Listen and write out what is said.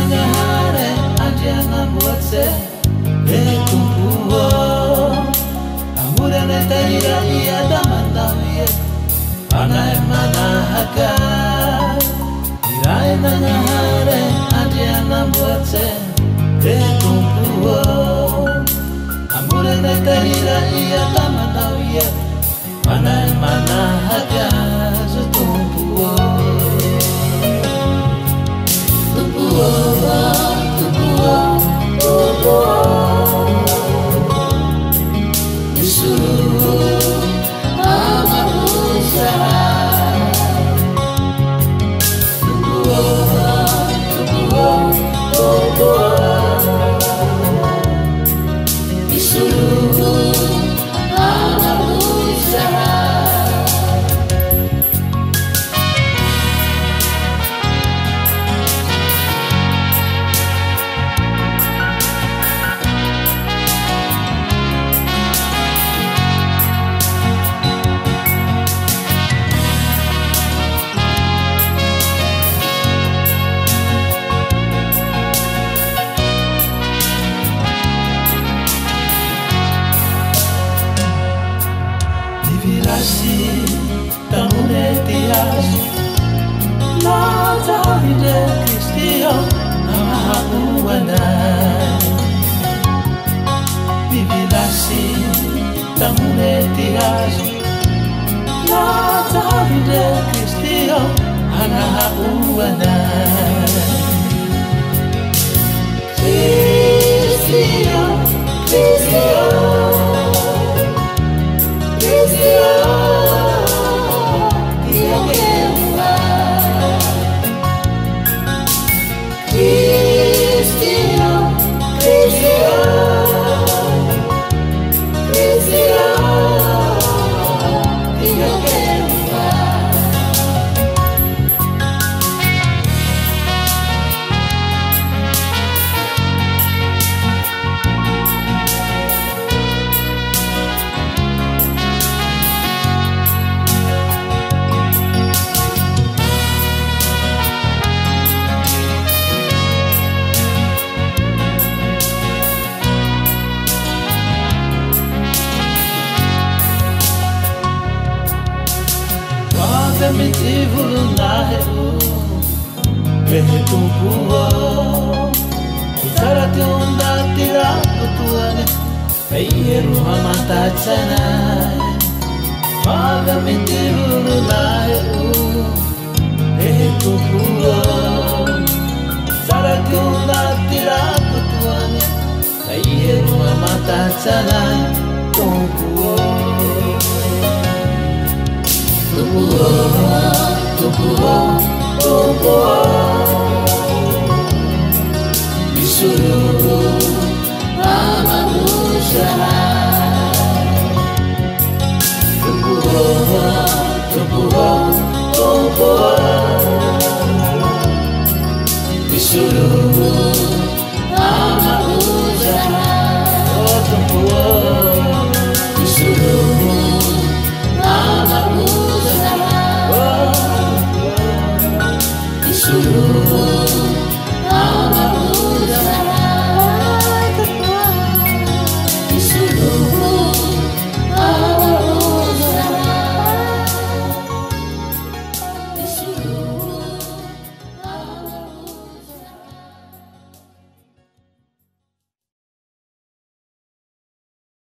nangahare andiana buatse kumpuo amura netaira ia damandamie ana emana haka irai nangahare andiana buatse kumpuo amura netaira ia damandamie ana emana haka zutumpuo Tamunetias La Davide Cristo Amahabuanai Vivilasi Tamunetias La Davide Cristo Amahabuanai Cristo Mitivu naheru kumpuo Utara tiunda tira kutuane Eiru hamata chanai Maga mitivu naheru kumpuo Utara tiunda tira kutuane Eiru hamata chanai kumpuo Tumpuo Disuruh ama usaha Tumpuo Disuruh ama